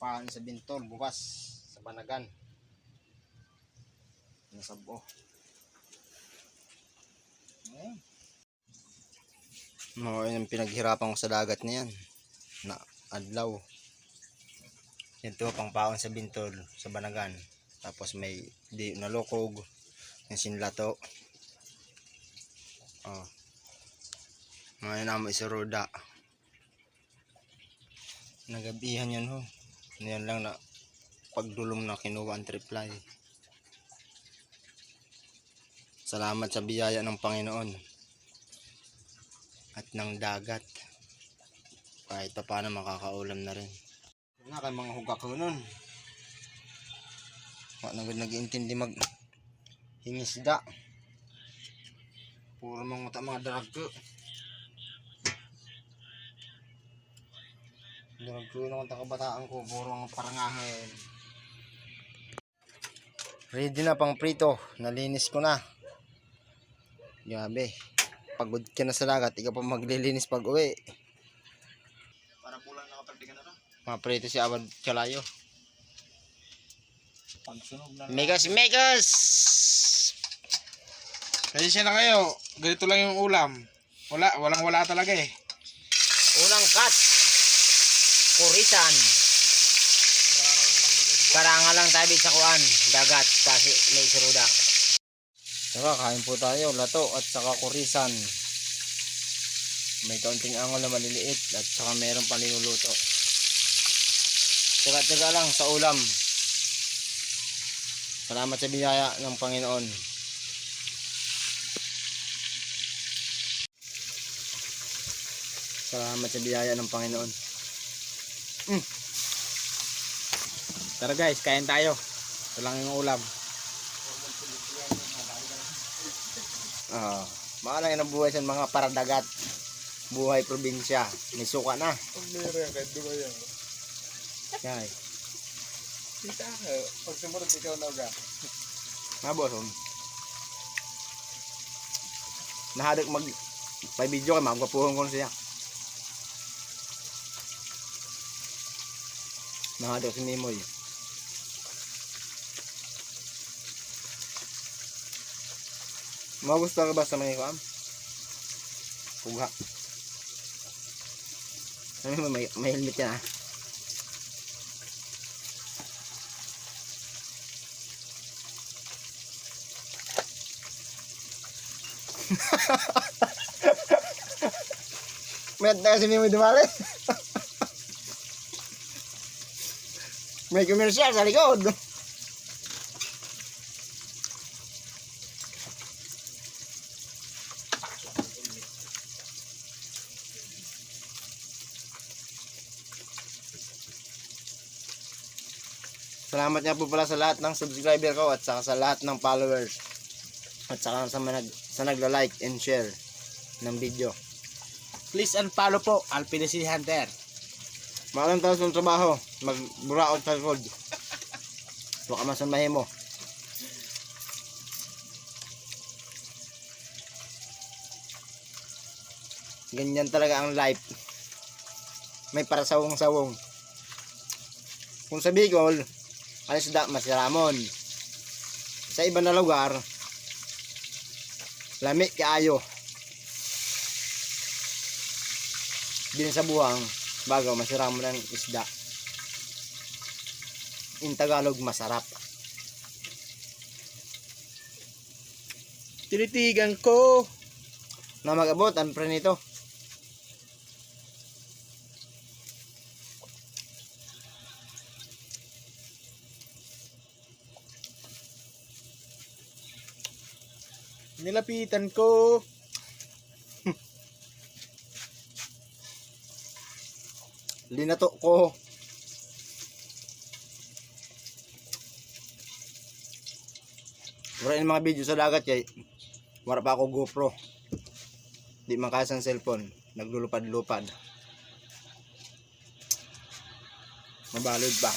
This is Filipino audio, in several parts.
paan sa Bintol bukas sa Banagan. Nasabo. Ayan. Yung pinaghirapan ko sa dagat na yan. Na adlaw. Ito pang paon sa Bintol sa Banagan. Tapos may di nalokog yung sinlato. Oh. Ngayon naman isuruda. Nagabihan yan ho. Yan lang na pagdulong na kinuha ang triply. Salamat sa biyaya ng Panginoon at ng dagat. Kahit pa paano makakaulam na rin. Na kay mga hugak ko nun. Nag-iintindi mag hingisda. Puro mga darag ko. Darag ko nung kabataan ko. Puro mga parangahin. Ready na pang prito. Nalinis ko na. Grabe. Pagod ka na sa dagat. Ikaw pa maglilinis pag uwi. Para pulang nakapagdigan na. Mga prito si Abad Chalayo. Pagsunog na. Megas! Pasensya na kayo. Ganito lang yung ulam. Walang talaga eh. Unang cut. Kurisan. Karanga lang tabi sa kuan. Dagat. Kasi may suruda. Saka kain po tayo. Lato at saka kurisan. May kaunting angol na maliliit. At saka meron pa linuluto. Tsaga-tsaga lang sa ulam. Salamat sa biyaya ng Panginoon. Salamat sa biyaya ng Panginoon. Tara guys, kain tayo. Ito lang yung ulam. Maalang yan ang buhay sa mga paradagat. Buhay probinsya. May suka na. Yan. Kita ka. Pag sumunod ikaw na ga. Nga boss. Nahadak may video kay magwapuhon ko na siya. Nahadak si Mimoy. Magusto ka ba sa mga ikuam? Pugha. May helmet yan ah. Met na kasi Mimoy dumali. May komersyal sa likod. Salamat nga po pala sa lahat ng subscriber ko at saka sa lahat ng followers. At saka sa nagla-like and share ng video. Please unfollow po, Alpinisi Hunter. Maalang tayo sa trabaho. Magburaot sa likod. Baka masunmahin mo. Ganyan talaga ang life. May parasawong-sawong. Kung sa Bicol, alis da masiramon. Sa iba na lugar, lami kaayo. Din sa buwang, bago masiramon ng isda. In Tagalog, masarap. Tinitigan ko. Na mag-abot, ang pre nito. Nilapitan ko. Linato ko. Wala yung mga video sa dagat kay wala pa ako GoPro. Di man kaya sa cellphone. Naglulupad-lupad. Mabalod ba?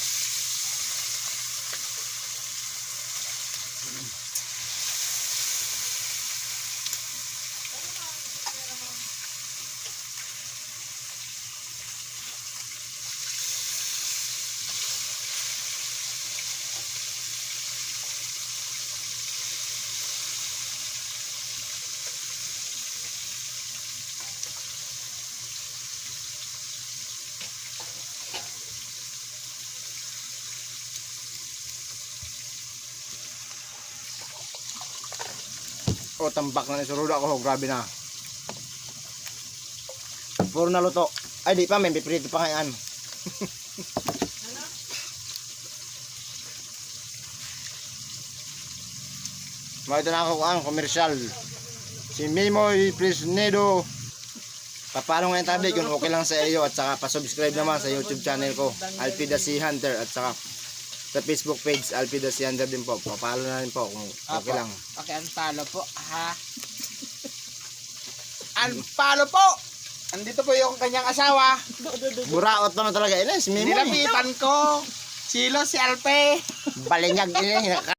O tambak na isuruda ko. Grabe na. Puro na luto. Ay di pa, may piprito pa kayaan. Makita na ako ang komersyal. Si Mimoy Fresnedo. Papalo ngayon tabi kung okay lang sa iyo at saka pa-subscribe naman sa YouTube channel ko, Alfie the Sea Hunter, at saka sa Facebook page, Alfie the Sea Hunter din po. Papalo na rin po kung okay lang. Okay, unfollow po, ha? Unfollow po! Andito po yung kanyang asawa. Buraot naman talaga. Si Mimoy. Nilapitan ko. Silo si Alpe. Balingag ini.